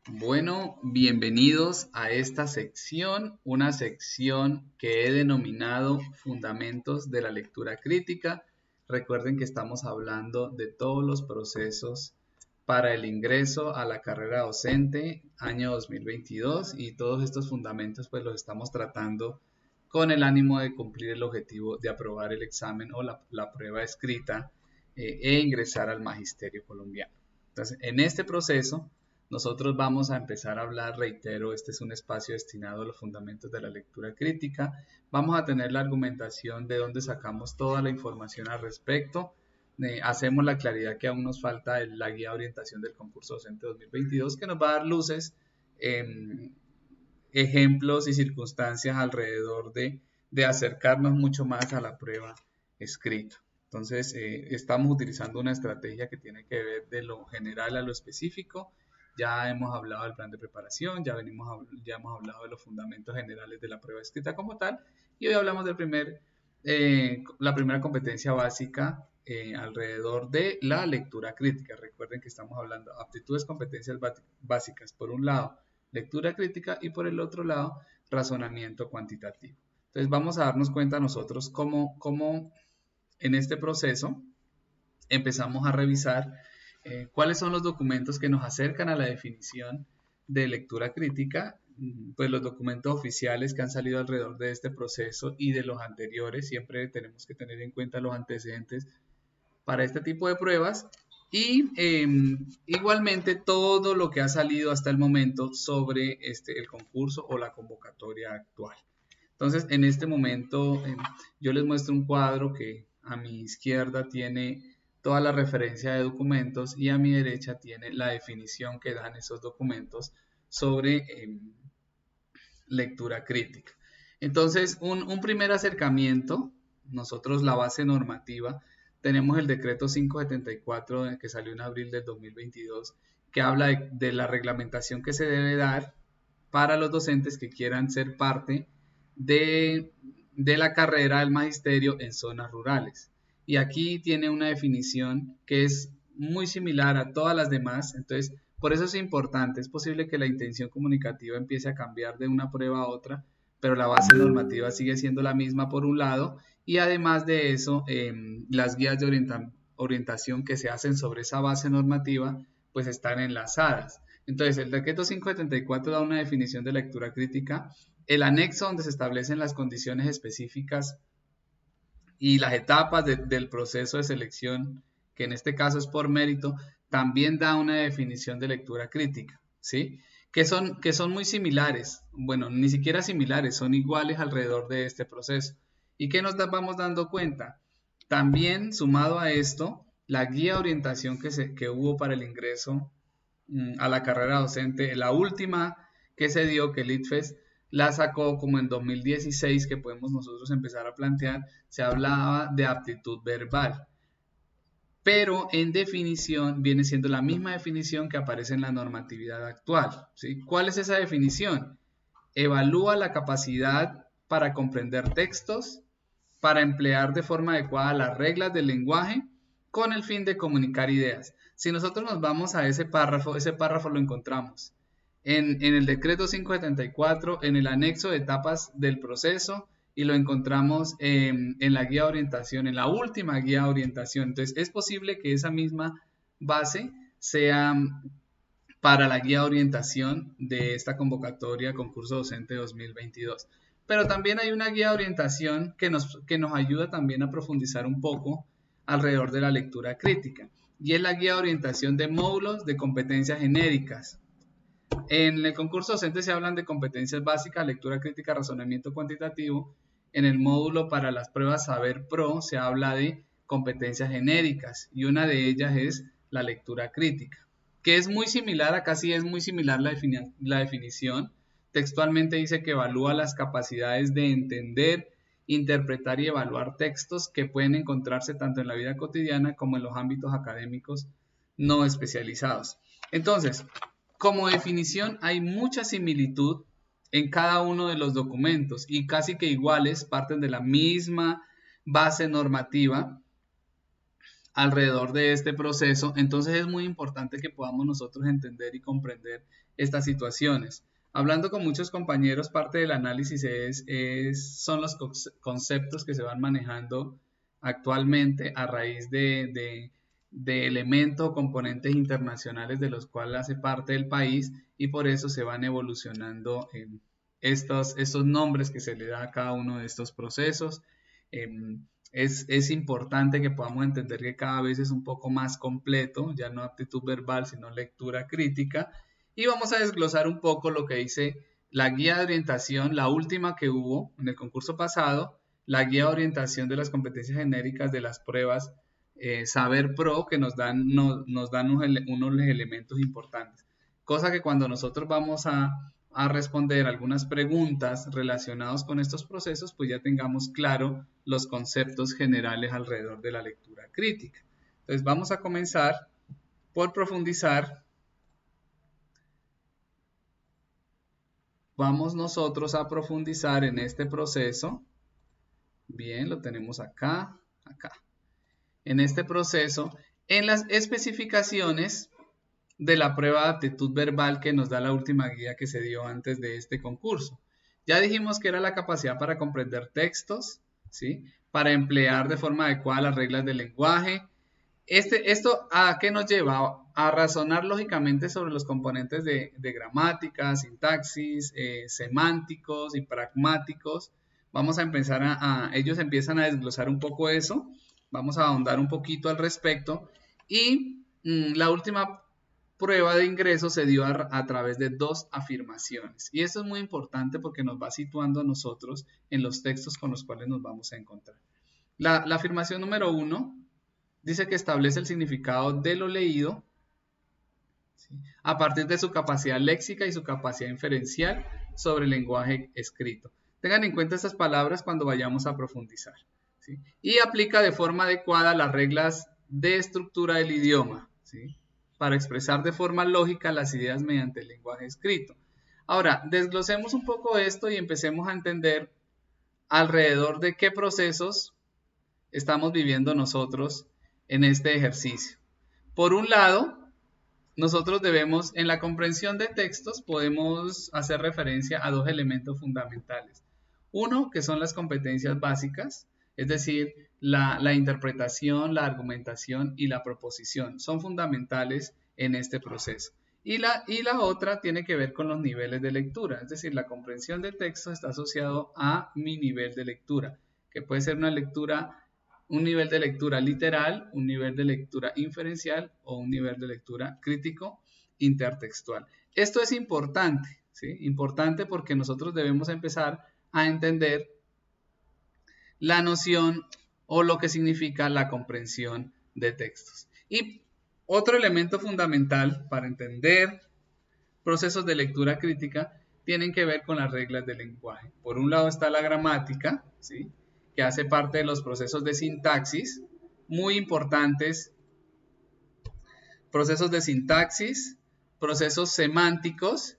Bueno, bienvenidos a esta sección, una sección que he denominado Fundamentos de la Lectura Crítica. Recuerden que estamos hablando de todos los procesos para el ingreso a la carrera docente año 2022 y todos estos fundamentos pues los estamos tratando con el ánimo de cumplir el objetivo de aprobar el examen o la prueba escrita e ingresar al magisterio colombiano. Entonces, en este proceso nosotros vamos a empezar a hablar, reitero, este es un espacio destinado a los fundamentos de la lectura crítica. Vamos a tener la argumentación de dónde sacamos toda la información al respecto. Hacemos la claridad que aún nos falta la guía de orientación del concurso docente 2022 que nos va a dar luces, ejemplos y circunstancias alrededor de acercarnos mucho más a la prueba escrita. Entonces, estamos utilizando una estrategia que tiene que ver de lo general a lo específico. Ya hemos hablado del plan de preparación, ya hemos hablado de los fundamentos generales de la prueba escrita como tal, y hoy hablamos la primera competencia básica alrededor de la lectura crítica. Recuerden que estamos hablando de aptitudes, competencias básicas, por un lado, lectura crítica, y por el otro lado, razonamiento cuantitativo. Entonces vamos a darnos cuenta nosotros cómo en este proceso empezamos a revisar cuáles son los documentos que nos acercan a la definición de lectura crítica. Pues los documentos oficiales que han salido alrededor de este proceso y de los anteriores. Siempre tenemos que tener en cuenta los antecedentes para este tipo de pruebas y igualmente todo lo que ha salido hasta el momento sobre el concurso o la convocatoria actual. Entonces, en este momento yo les muestro un cuadro que a mi izquierda tiene toda la referencia de documentos y a mi derecha tiene la definición que dan esos documentos sobre lectura crítica. Entonces, un primer acercamiento, nosotros la base normativa, tenemos el decreto 574 que salió en abril del 2022, que habla de la reglamentación que se debe dar para los docentes que quieran ser parte de la carrera del magisterio en zonas rurales. Y aquí tiene una definición que es muy similar a todas las demás. Entonces, por eso es importante. Es posible que la intención comunicativa empiece a cambiar de una prueba a otra, pero la base normativa sigue siendo la misma por un lado, y además de eso, las guías de orientación que se hacen sobre esa base normativa pues están enlazadas. Entonces, el decreto 574 da una definición de lectura crítica. El anexo donde se establecen las condiciones específicas y las etapas del proceso de selección, que en este caso es por mérito, también da una definición de lectura crítica, ¿sí? Que son muy similares, bueno, ni siquiera similares, son iguales alrededor de este proceso. ¿Y qué nos vamos dando cuenta? También, sumado a esto, la guía de orientación que hubo para el ingreso a la carrera docente, la última que se dio, que el ITFES la sacó como en 2016, que podemos nosotros empezar a plantear, se hablaba de aptitud verbal, pero en definición viene siendo la misma definición que aparece en la normatividad actual, ¿sí? ¿Cuál es esa definición? Evalúa la capacidad para comprender textos, para emplear de forma adecuada las reglas del lenguaje con el fin de comunicar ideas. Si nosotros nos vamos a ese párrafo lo encontramos en el decreto 574, en el anexo de etapas del proceso, y lo encontramos en la guía de orientación, en la última guía de orientación. Entonces, es posible que esa misma base sea para la guía de orientación de esta convocatoria concurso docente 2022. Pero también hay una guía de orientación que nos ayuda también a profundizar un poco alrededor de la lectura crítica, y es la guía de orientación de módulos de competencias genéricas. En el concurso docente se hablan de competencias básicas, lectura crítica, razonamiento cuantitativo. En el módulo para las pruebas Saber Pro se habla de competencias genéricas, y una de ellas es la lectura crítica, que es muy similar, acá sí es muy similar la definición. Textualmente dice que evalúa las capacidades de entender, interpretar y evaluar textos que pueden encontrarse tanto en la vida cotidiana como en los ámbitos académicos no especializados. Entonces, como definición hay mucha similitud en cada uno de los documentos y casi que iguales, parten de la misma base normativa. alrededor de este proceso. Entonces es muy importante que podamos nosotros entender y comprender estas situaciones. Hablando con muchos compañeros, parte del análisis son los conceptos que se van manejando actualmente a raíz de elementos o componentes internacionales de los cuales hace parte el país, y por eso se van evolucionando estos nombres que se le da a cada uno de estos procesos. Es importante que podamos entender que cada vez es un poco más completo, ya no aptitud verbal, sino lectura crítica. Y vamos a desglosar un poco lo que dice la guía de orientación, la última que hubo en el concurso pasado, la guía de orientación de las competencias genéricas de las pruebas Saber Pro, que nos dan unos elementos importantes. Cosa que cuando nosotros vamos a responder algunas preguntas relacionadas con estos procesos, pues ya tengamos claro los conceptos generales alrededor de la lectura crítica. Entonces vamos a comenzar por profundizar. Vamos nosotros a profundizar en este proceso. Bien, lo tenemos acá. En este proceso, en las especificaciones de la prueba de aptitud verbal que nos da la última guía que se dio antes de este concurso. Ya dijimos que era la capacidad para comprender textos, ¿sí? Para emplear de forma adecuada las reglas del lenguaje. ¿Esto a qué nos lleva? A razonar lógicamente sobre los componentes de gramática, sintaxis, semánticos y pragmáticos. Vamos a empezar ellos empiezan a desglosar un poco eso. Vamos a ahondar un poquito al respecto. Y la última prueba de ingreso se dio a través de 2 afirmaciones. Y esto es muy importante porque nos va situando a nosotros en los textos con los cuales nos vamos a encontrar. La afirmación número 1 dice que establece el significado de lo leído, ¿sí?, a partir de su capacidad léxica y su capacidad inferencial sobre el lenguaje escrito. Tengan en cuenta estas palabras cuando vayamos a profundizar, ¿sí? Y aplica de forma adecuada las reglas de estructura del idioma, ¿sí?, para expresar de forma lógica las ideas mediante el lenguaje escrito. Ahora, desglosemos un poco esto y empecemos a entender alrededor de qué procesos estamos viviendo nosotros en este ejercicio. Por un lado, nosotros debemos, en la comprensión de textos, podemos hacer referencia a 2 elementos fundamentales. Uno, que son las competencias básicas, es decir, la interpretación, la argumentación y la proposición. Son fundamentales en este proceso. Y la otra tiene que ver con los niveles de lectura, es decir, la comprensión de textos está asociado a mi nivel de lectura, que puede ser un nivel de lectura literal, un nivel de lectura inferencial o un nivel de lectura crítico intertextual. Esto es importante, ¿sí? Importante porque nosotros debemos empezar a entender la noción o lo que significa la comprensión de textos. Y otro elemento fundamental para entender procesos de lectura crítica tienen que ver con las reglas del lenguaje. Por un lado está la gramática, ¿sí?, que hace parte de los procesos de sintaxis, muy importantes, procesos de sintaxis, procesos semánticos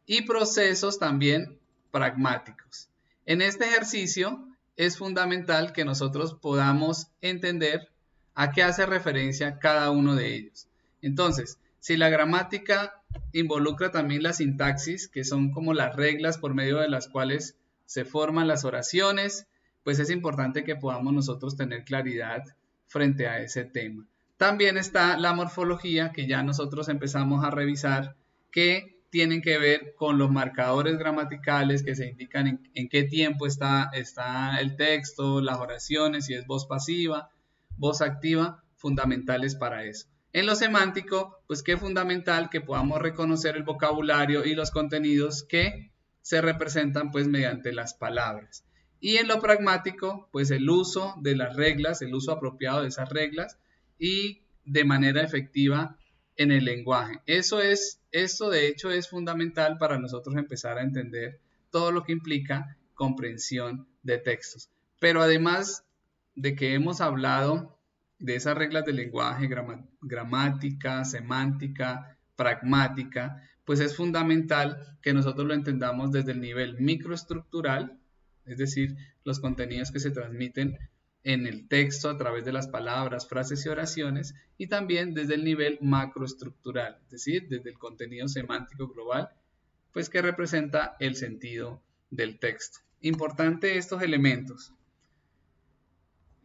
y procesos también pragmáticos. En este ejercicio es fundamental que nosotros podamos entender a qué hace referencia cada uno de ellos. Entonces, si la gramática involucra también la sintaxis, que son como las reglas por medio de las cuales se forman las oraciones, pues es importante que podamos nosotros tener claridad frente a ese tema. También está la morfología, que ya nosotros empezamos a revisar, que tienen que ver con los marcadores gramaticales que se indican en qué tiempo está el texto, las oraciones, si es voz pasiva, voz activa, fundamentales para eso. En lo semántico, pues que es fundamental que podamos reconocer el vocabulario y los contenidos que se representan pues mediante las palabras. Y en lo pragmático, pues el uso de las reglas, el uso apropiado de esas reglas y de manera efectiva en el lenguaje. Esto de hecho es fundamental para nosotros empezar a entender todo lo que implica comprensión de textos. Pero además de que hemos hablado de esas reglas del lenguaje, gramática, semántica, pragmática, pues es fundamental que nosotros lo entendamos desde el nivel microestructural, es decir, los contenidos que se transmiten en el texto a través de las palabras, frases y oraciones, y también desde el nivel macroestructural, es decir, desde el contenido semántico global, pues que representa el sentido del texto. Importante estos elementos.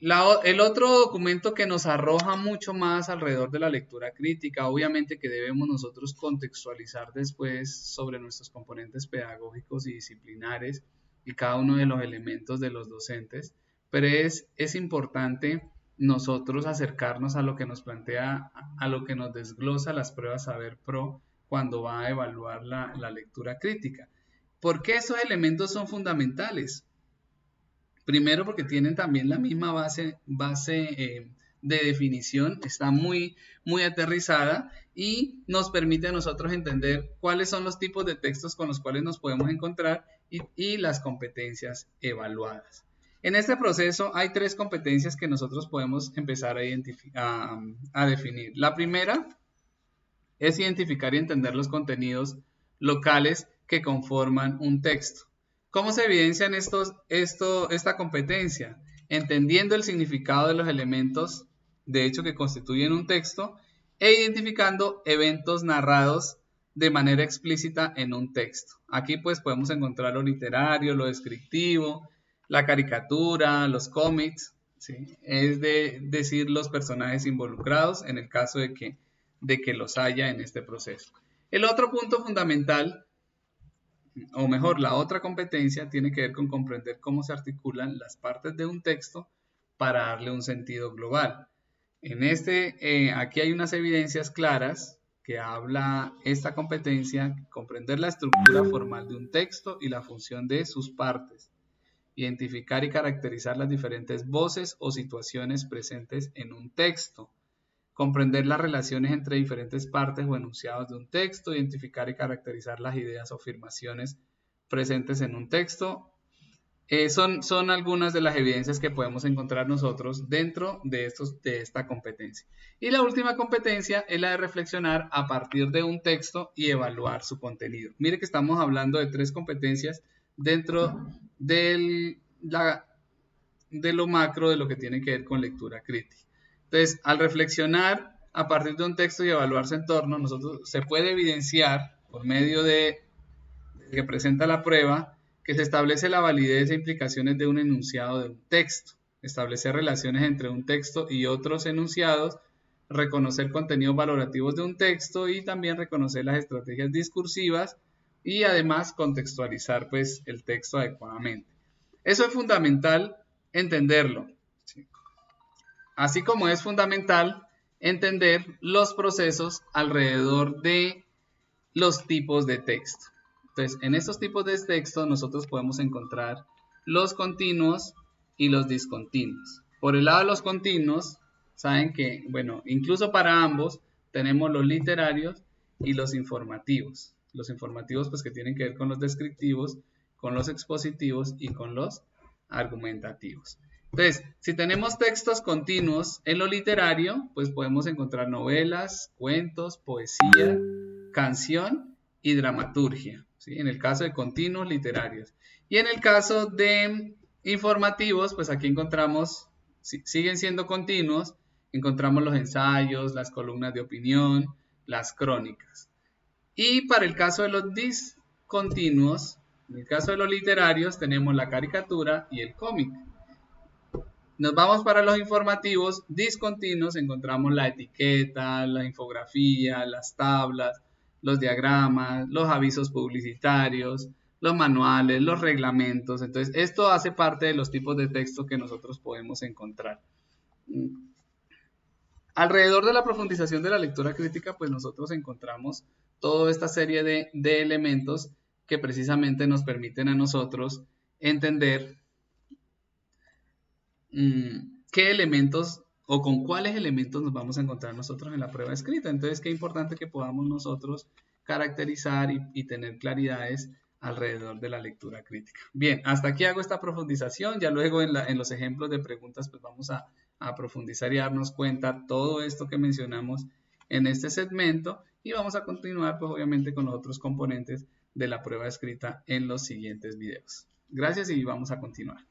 El otro documento que nos arroja mucho más alrededor de la lectura crítica, obviamente que debemos nosotros contextualizar después sobre nuestros componentes pedagógicos y disciplinares y cada uno de los elementos de los docentes, pero es importante nosotros acercarnos a lo que nos plantea, a lo que nos desglosa las pruebas Saber Pro cuando va a evaluar la lectura crítica. ¿Por qué esos elementos son fundamentales? Primero porque tienen también la misma base de definición, está muy aterrizada y nos permite a nosotros entender cuáles son los tipos de textos con los cuales nos podemos encontrar y las competencias evaluadas. En este proceso hay 3 competencias que nosotros podemos empezar a definir. La primera es identificar y entender los contenidos locales que conforman un texto. ¿Cómo se evidencian esta competencia? Entendiendo el significado de los elementos, de hecho, que constituyen un texto e identificando eventos narrados de manera explícita en un texto. Aquí pues podemos encontrar lo literario, lo descriptivo, la caricatura, los cómics, ¿sí? Es decir, los personajes involucrados en el caso de que los haya en este proceso. El otro punto fundamental, o mejor, la otra competencia tiene que ver con comprender cómo se articulan las partes de un texto para darle un sentido global. Aquí hay unas evidencias claras que habla esta competencia, comprender la estructura formal de un texto y la función de sus partes, identificar y caracterizar las diferentes voces o situaciones presentes en un texto, comprender las relaciones entre diferentes partes o enunciados de un texto, identificar y caracterizar las ideas o afirmaciones presentes en un texto. Son algunas de las evidencias que podemos encontrar nosotros dentro de esta competencia. Y la última competencia es la de reflexionar a partir de un texto y evaluar su contenido. Mire que estamos hablando de 3 competencias dentro de lo macro de lo que tiene que ver con lectura crítica. Entonces, al reflexionar a partir de un texto y evaluar su entorno, se puede evidenciar por medio de que presenta la prueba que se establece la validez e implicaciones de un enunciado de un texto, establecer relaciones entre un texto y otros enunciados, reconocer contenidos valorativos de un texto y también reconocer las estrategias discursivas y además contextualizar pues, el texto adecuadamente. Eso es fundamental entenderlo. Así como es fundamental entender los procesos alrededor de los tipos de texto. Entonces, en estos tipos de texto nosotros podemos encontrar los continuos y los discontinuos. Por el lado de los continuos, saben que, bueno, incluso para ambos tenemos los literarios y los informativos. Los informativos, pues, que tienen que ver con los descriptivos, con los expositivos y con los argumentativos. Entonces, si tenemos textos continuos en lo literario, pues podemos encontrar novelas, cuentos, poesía, canción y dramaturgia, ¿sí? En el caso de continuos literarios. Y en el caso de informativos, pues aquí encontramos, siguen siendo continuos, encontramos los ensayos, las columnas de opinión, las crónicas. Y para el caso de los discontinuos, en el caso de los literarios, tenemos la caricatura y el cómic. Nos vamos para los informativos discontinuos, encontramos la etiqueta, la infografía, las tablas, los diagramas, los avisos publicitarios, los manuales, los reglamentos. Entonces, esto hace parte de los tipos de texto que nosotros podemos encontrar. Alrededor de la profundización de la lectura crítica, pues nosotros encontramos toda esta serie de elementos que precisamente nos permiten a nosotros entender qué elementos o con cuáles elementos nos vamos a encontrar nosotros en la prueba escrita. Entonces, qué importante que podamos nosotros caracterizar y tener claridades alrededor de la lectura crítica. Bien, hasta aquí hago esta profundización. Ya luego en los ejemplos de preguntas pues vamos a profundizar y darnos cuenta todo esto que mencionamos en este segmento y vamos a continuar pues obviamente con los otros componentes de la prueba escrita en los siguientes videos. Gracias y vamos a continuar.